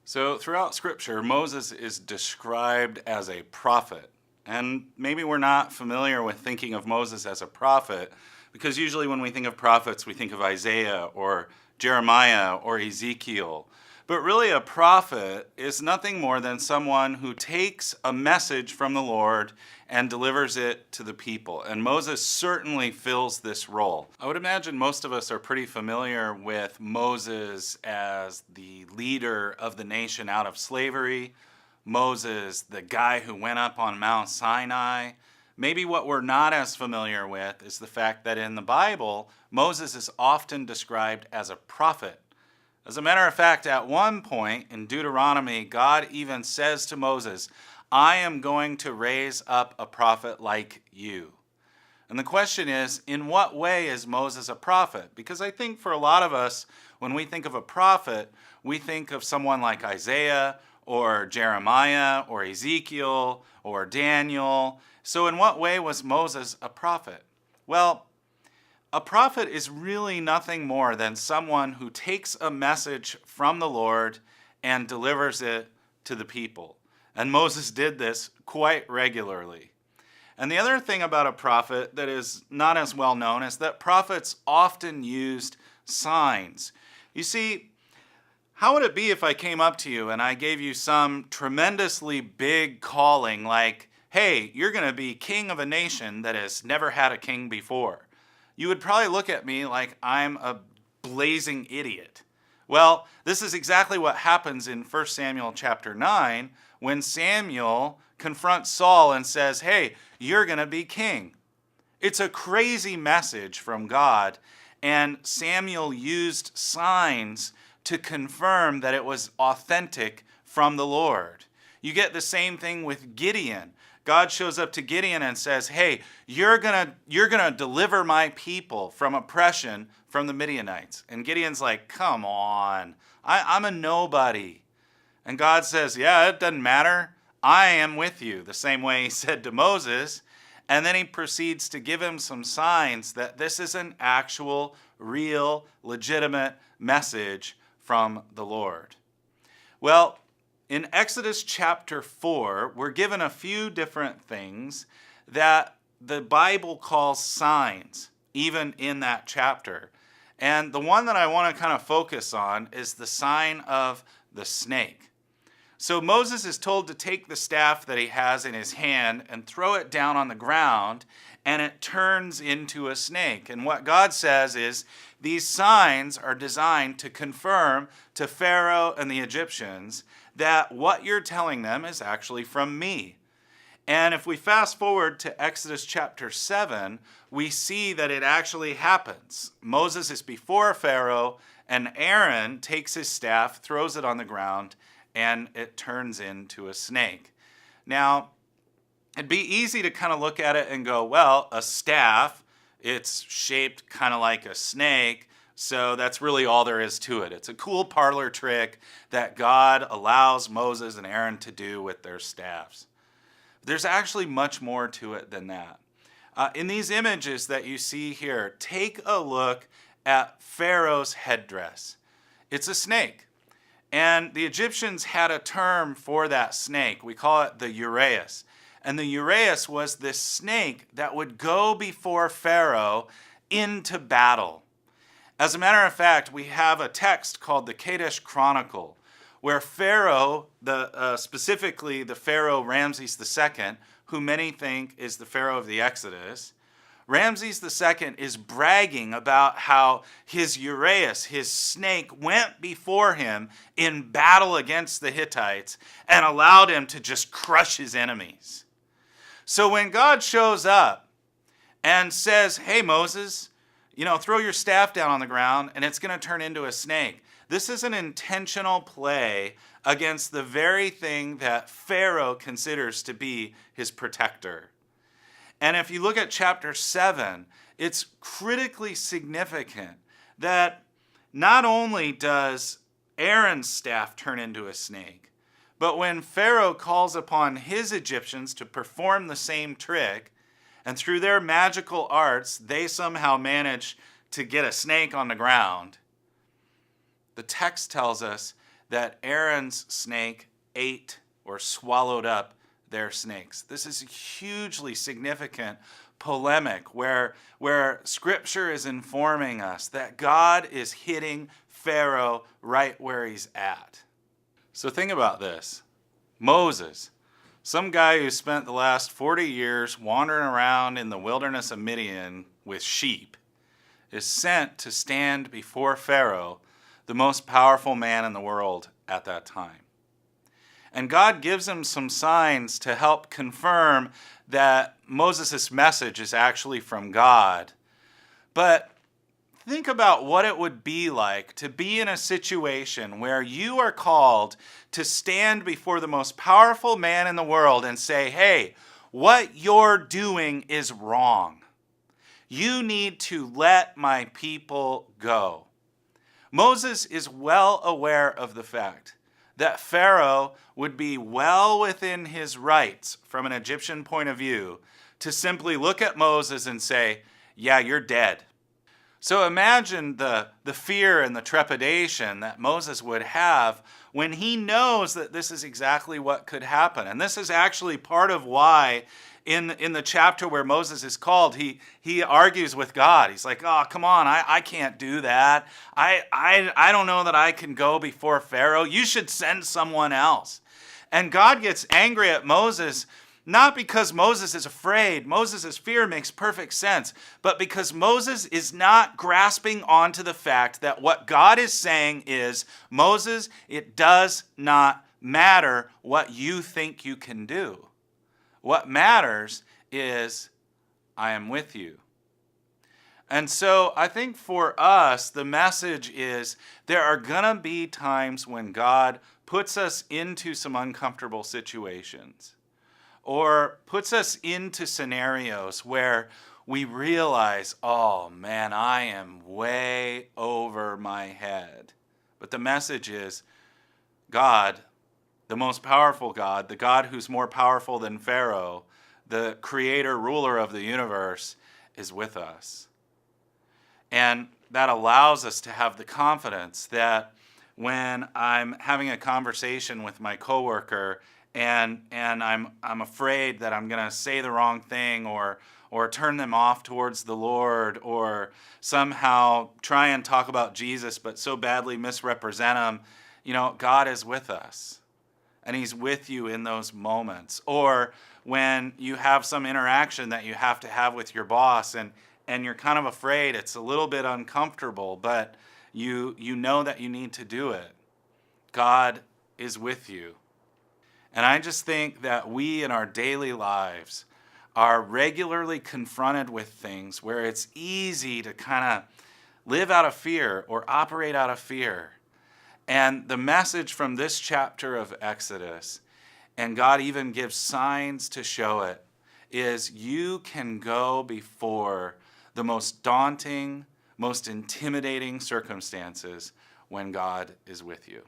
So, throughout Scripture, Moses is described as a prophet. And maybe we're not familiar with thinking of Moses as a prophet because usually when we think of prophets, we think of Isaiah or Jeremiah or Ezekiel. But really, a prophet is nothing more than someone who takes a message from the Lord and delivers it to the people. And Moses certainly fills this role. I would imagine most of us are pretty familiar with Moses as the leader of the nation out of slavery, Moses, the guy who went up on Mount Sinai. Maybe what we're not as familiar with is the fact that in the Bible, Moses is often described as a prophet. As a matter of fact, at one point in Deuteronomy, God even says to Moses, I am going to raise up a prophet like you. And the question is, in what way is Moses a prophet? Because I think for a lot of us, when we think of a prophet, we think of someone like Isaiah or Jeremiah or Ezekiel or Daniel. So in what way was Moses a prophet? Well, a prophet is really nothing more than someone who takes a message from the Lord and delivers it to the people. And Moses did this quite regularly. And the other thing about a prophet that is not as well known is that prophets often used signs. You see, how would it be if I came up to you and I gave you some tremendously big calling like, hey, you're going to be king of a nation that has never had a king before? You would probably look at me like I'm a blazing idiot. Well, this is exactly what happens in 1 Samuel chapter 9 when Samuel confronts Saul and says, hey, you're going to be king. It's a crazy message from God, and Samuel used signs to confirm that it was authentic from the Lord. You get the same thing with Gideon. God shows up to Gideon and says, hey, you're gonna deliver my people from oppression from the Midianites. And Gideon's like, come on, I'm a nobody. And God says, yeah, it doesn't matter. I am with you, the same way he said to Moses. And then he proceeds to give him some signs that this is an actual, real, legitimate message from the Lord. Well, in Exodus chapter 4, we're given a few different things that the Bible calls signs, even in that chapter. And the one that I want to kind of focus on is the sign of the snake. So Moses is told to take the staff that he has in his hand and throw it down on the ground, and it turns into a snake. And what God says is these signs are designed to confirm to Pharaoh and the Egyptians that what you're telling them is actually from me. And if we fast forward to Exodus chapter 7, we see that it actually happens. Moses is before Pharaoh, and Aaron takes his staff, throws it on the ground, and it turns into a snake. Now, it'd be easy to kind of look at it and go, well, a staff, it's shaped kind of like a snake, so that's really all there is to it. It's a cool parlor trick that God allows Moses and Aaron to do with their staffs. There's actually much more to it than that. In these images that you see here, take a look at Pharaoh's headdress. It's a snake. And the Egyptians had a term for that snake. We call it the uraeus. And the uraeus was this snake that would go before Pharaoh into battle. As a matter of fact, we have a text called the Kadesh Chronicle, where Pharaoh, specifically the Pharaoh Ramses II, who many think is the Pharaoh of the Exodus, Ramses II is bragging about how his uraeus, his snake, went before him in battle against the Hittites and allowed him to just crush his enemies. So when God shows up and says, hey, Moses, throw your staff down on the ground and it's going to turn into a snake. This is an intentional play against the very thing that Pharaoh considers to be his protector. And if you look at chapter 7, it's critically significant that not only does Aaron's staff turn into a snake, but when Pharaoh calls upon his Egyptians to perform the same trick, and through their magical arts, they somehow manage to get a snake on the ground, the text tells us that Aaron's snake ate or swallowed up their snakes. This is a hugely significant polemic where Scripture is informing us that God is hitting Pharaoh right where he's at. So think about this. Moses, some guy who spent the last 40 years wandering around in the wilderness of Midian with sheep, is sent to stand before Pharaoh, the most powerful man in the world at that time. And God gives him some signs to help confirm that Moses' message is actually from God. But think about what it would be like to be in a situation where you are called to stand before the most powerful man in the world and say, hey, what you're doing is wrong. You need to let my people go. Moses is well aware of the fact that Pharaoh would be well within his rights from an Egyptian point of view to simply look at Moses and say, yeah, you're dead. So imagine the fear and the trepidation that Moses would have when he knows that this is exactly what could happen. And this is actually part of why in the chapter where Moses is called, he argues with God. He's like, oh, come on, I can't do that. I don't know that I can go before Pharaoh. You should send someone else. And God gets angry at Moses, not because Moses is afraid. Moses' fear makes perfect sense. But because Moses is not grasping onto the fact that what God is saying is, Moses, it does not matter what you think you can do. What matters is, I am with you. And so I think for us, the message is there are going to be times when God puts us into some uncomfortable situations or puts us into scenarios where we realize, oh man, I am way over my head. But the message is, God, the most powerful God, the God who's more powerful than Pharaoh, the creator, ruler of the universe, is with us. And that allows us to have the confidence that when I'm having a conversation with my coworker and I'm afraid that I'm going to say the wrong thing or turn them off towards the Lord or somehow try and talk about Jesus but so badly misrepresent him, God is with us. And he's with you in those moments. Or when you have some interaction that you have to have with your boss and you're kind of afraid, it's a little bit uncomfortable, but you know that you need to do it. God is with you. And I just think that we in our daily lives are regularly confronted with things where it's easy to kind of live out of fear or operate out of fear. And the message from this chapter of Exodus, and God even gives signs to show it, is you can go before the most daunting, most intimidating circumstances when God is with you.